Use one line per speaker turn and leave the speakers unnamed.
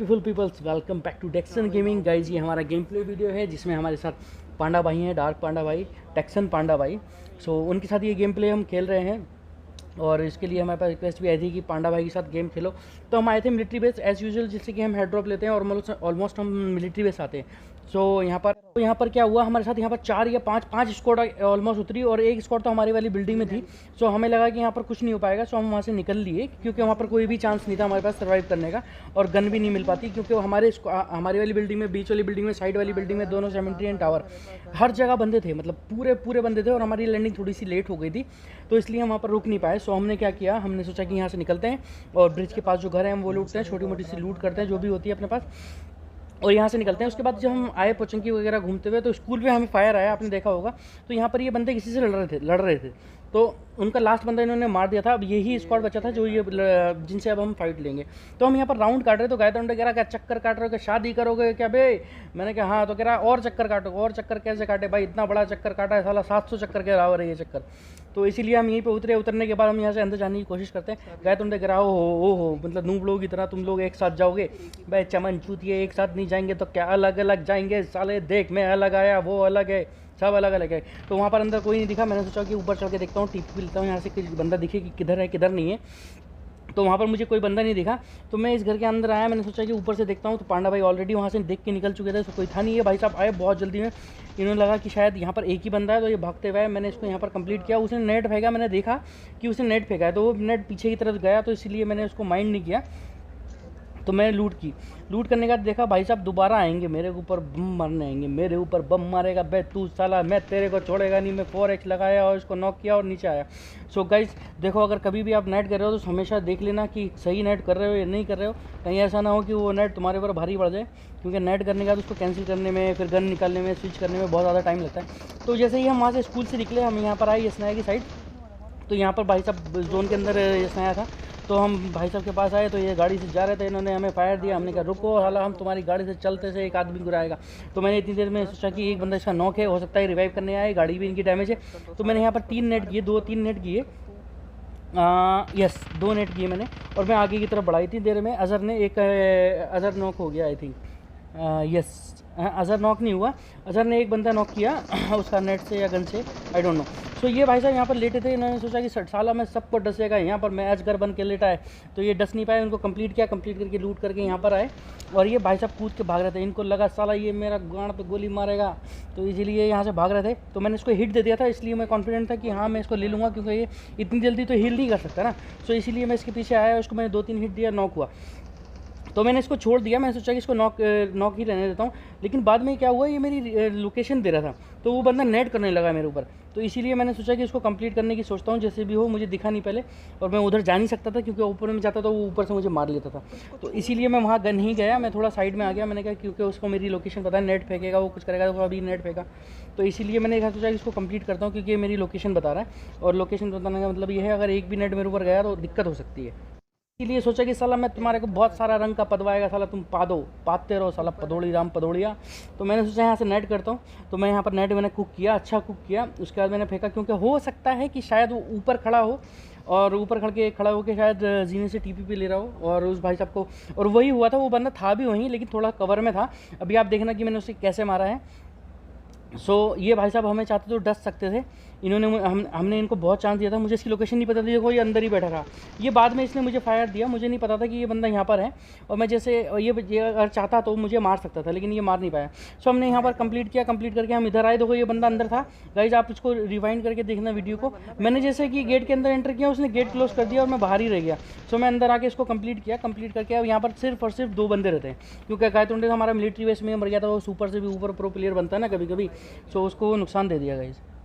Beautiful peoples, welcome back to Dexon gaming guys. ये हमारा game play video है जिसमें हमारे साथ पांडा भाई हैं, डार्क पांडा भाई, टेक्सन पांडा भाई। सो उनके साथ ये गेम प्ले हम खेल रहे हैं और इसके लिए हमारे पास रिक्वेस्ट भी आई थी कि पांडा भाई के साथ गेम खेलो। तो हम आए थे मिलिट्री बेस एज़ यूजुअल, जिससे कि हम हेड ड्रॉप लेते हैं और ऑलमोस्ट हम मिलिट्री बेस आते हैं। सो यहाँ पर क्या हुआ, हमारे साथ यहाँ पर 4 या 5 स्क्वाड ऑलमोस्ट उतरी और एक स्क्वाड तो हमारी वाली बिल्डिंग में थी। सो हमें लगा कि यहाँ पर कुछ नहीं हो पाएगा, सो हम वहाँ से निकल लिए क्योंकि वहाँ पर कोई भी चांस नहीं था हमारे पास सर्वाइव करने का और गन भी नहीं मिल पाती क्योंकि हमारी वाली बिल्डिंग में, बीच वाली बिल्डिंग में, साइड वाली बिल्डिंग में, दोनों सेमेंट्री एंड टावर, हर जगह बंदे थे, मतलब पूरे बंदे थे और हमारी लैंडिंग थोड़ी सी लेट हो गई थी तो इसलिए हम वहाँ पर रुक नहीं पाए। सो हमने क्या किया, हमने सोचा कि यहाँ से निकलते हैं और ब्रिज के पास जो घर है हम वो लूटते हैं, छोटी मोटी सी लूट करते हैं जो भी होती है अपने पास और यहाँ से निकलते हैं। उसके बाद जब हम आए पोचंकी वगैरह घूमते हुए तो स्कूल पे हमें फायर आया, आपने देखा होगा। तो यहाँ पर ये बंदे किसी से लड़ रहे थे तो उनका लास्ट बंदा इन्होंने मार दिया था। अब यही स्क्वाड बचा था जो ये जिनसे अब हम फाइट लेंगे। तो हम यहाँ पर राउंड काट रहे तो गायत्री ने कह रहा क्या चक्कर काट रहे हो, क्या शादी करोगे क्या बे? मैंने कहा हाँ। तो कह रहा और चक्कर काटो। और चक्कर कैसे काटे भाई, इतना बड़ा चक्कर काटा है साला, 700 चक्कर के बराबर है ये चक्कर। तो इसीलिए हम यहीं पे उतरने के बाद हम यहाँ से अंदर जाने की कोशिश करते हैं। गायत्री ने कह रहा हो मतलब नूब लोग की तरह तुम लोग एक साथ जाओगे भाई, चमन चूतिए, एक साथ नहीं जाएंगे तो क्या अलग अलग जाएंगे साले, देख मैं अलग आया वो अलग है, सब अलग अलग है। तो वहाँ पर अंदर कोई नहीं दिखा, मैंने सोचा कि ऊपर चढ़ के देखता हूँ, टीपी भी लेता हूँ यहाँ से, कुछ बंदा दिखे कि किधर है किधर नहीं है। तो वहाँ पर मुझे कोई बंदा नहीं दिखा तो मैं इस घर के अंदर आया, मैंने सोचा कि ऊपर से देखता हूँ तो पांडा भाई ऑलरेडी वहाँ से देख के निकल चुके थे, तो कोई था नहीं। है भाई साहब आए बहुत जल्दी में, इन्होंने लगा कि शायद यहाँ पर एक ही बंदा है तो ये भागते हुए मैंने इसको यहाँ पर कंप्लीट किया। उसने नेट फेंका, मैंने देखा कि उसने नेट फेंका है तो वो नेट पीछे की तरफ गया तो इसलिए मैंने उसको माइंड नहीं किया। तो मैंने लूट करने का देखा भाई साहब दोबारा आएंगे मेरे ऊपर, बम मारने आएंगे, मेरे ऊपर बम मारेगा बे तू साला, मैं तेरे को छोड़ेगा नहीं। मैं 4x लगाया और इसको नॉक किया और नीचे आया। सो गाइस देखो, अगर कभी भी आप नेट कर रहे हो तो हमेशा देख लेना कि सही नेट कर रहे हो या नहीं कर रहे हो, कहीं ऐसा ना हो कि वो नेट तुम्हारे ऊपर भारी पड़ जाए, क्योंकि नेट करने के बाद उसको कैंसिल करने में, फिर गन निकालने में, स्विच करने में बहुत ज़्यादा टाइम लगता है। तो जैसे ही हम वहाँ से स्कूल से निकले, हम यहाँ पर आए स्नाया की साइड, तो यहाँ पर भाई साहब जोन के अंदर स्नाया था तो हम भाई साहब के पास आए तो ये गाड़ी से जा रहे थे, इन्होंने हमें फायर दिया। हमने कहा रुको हाला, हम तुम्हारी गाड़ी से चलते से एक आदमी गिराएगा। तो मैंने इतनी देर में सोचा कि एक बंदा इसका नॉक है, हो सकता है रिवाइव करने आए, गाड़ी भी इनकी डैमेज है। तो मैंने यहाँ पर 3 नेट किए, 2-3 नेट किए, यस 2 नेट किए मैंने और मैं आगे की तरफ बढ़ाई थी। देर में अजहर ने अजहर नॉक हो गया I think, yes Azhar knock नहीं हुआ, अजहर ने एक बंदा नॉक किया उसका नेट से या गन से, आई डोंट नो। सो ये भाई साहब यहाँ पर लेटे थे, इन्होंने सोचा कि साला मैं सबको डसेगा, यहाँ पर मैं अजगर बन के लेटा है तो ये डस नहीं पाए। उनको कंप्लीट किया, कंप्लीट करके लूट करके यहाँ पर आए और ये भाई साहब कूद के भाग रहे थे। इनको लगा साला ये मेरा गांड पे गोली मारेगा तो इसीलिए यहाँ से भाग रहे थे। तो मैंने इसको हिट दे दिया था, इसलिए मैं कॉन्फिडेंट था कि हाँ मैं इसको ले लूँगा क्योंकि ये इतनी जल्दी तो हील नहीं कर सकता ना। सो इसीलिए मैं इसके पीछे आया, उसको मैंने 2-3 हिट दिया, नॉक हुआ। तो मैंने इसको छोड़ दिया, मैंने सोचा कि इसको नॉक ही रहने देता हूँ। लेकिन बाद में क्या हुआ, ये मेरी लोकेशन दे रहा था तो वो बंदा नेट करने लगा मेरे ऊपर, तो इसीलिए मैंने सोचा कि इसको कंप्लीट करने की सोचता हूँ जैसे भी हो। मुझे दिखा नहीं पहले और मैं उधर जा नहीं सकता था क्योंकि ऊपर में जाता तो वो ऊपर से मुझे मार लेता था, तो इसीलिए मैं वहाँ गन नहीं गया, मैं थोड़ा साइड में आ गया। मैंने कहा क्योंकि उसको मेरी लोकेशन पता है, नेट फेंकेगा वो कुछ करेगा, तो अभी नेट फेंका तो इसीलिए मैंने सोचा कि इसको कंप्लीट करता हूँ क्योंकि ये मेरी लोकेशन बता रहा है और लोकेशन बताने का मतलब ये है अगर एक भी नेट मेरे ऊपर गया तो दिक्कत हो सकती है। इसीलिए सोचा कि साला मैं तुम्हारे को बहुत सारा रंग का पदवाएगा साला, तुम पाते रहो साला, पदोड़ी राम पदोड़िया। तो मैंने सोचा यहाँ से नेट करता हूँ, तो मैं यहाँ पर नेट मैंने कुक किया, अच्छा कुक किया। उसके बाद मैंने फेंका क्योंकि हो सकता है कि शायद वो ऊपर खड़ा हो और ऊपर खड़ा होकर शायद जीने से टीपीपी ले रहा हो और उस भाई साहब को, और वही हुआ था, वो बंदा था भी वहीं लेकिन थोड़ा कवर में था। अभी आप देखना कि मैंने उसे कैसे मारा है। सो ये भाई साहब हमें चाहते तो डस सकते थे, इन्होंने हमने इनको बहुत चांस दिया था। मुझे इसकी लोकेशन नहीं पता थी, देखो ये अंदर ही बैठा रहा। ये बाद में इसने मुझे फायर दिया, मुझे नहीं पता था कि ये बंदा यहाँ पर है और मैं जैसे ये अगर चाहता तो मुझे मार सकता था लेकिन ये मार नहीं पाया। सो हमने यहाँ पर कंप्लीट किया, कंप्लीट करके हम इधर आए। देखो ये बंदा अंदर था गाइज, आप इसको रिवाइंड करके देखना वीडियो को। मैंने जैसे कि गेट के अंदर एंटर किया, उसने गेट क्लोज कर दिया और मैं बाहर ही रह गया। सो मैं अंदर आके इसको कंप्लीट किया, कंप्लीट करके अब यहाँ पर सिर्फ और सिर्फ 2 बंदे रहते हैं क्योंकि गायतुंडे हमारा मिलिट्री बेस में मर गया था, वो सुपर से भी ऊपर प्रो प्लेयर बनता है ना कभी कभी, सो उसको नुकसान दे दिया गाइज।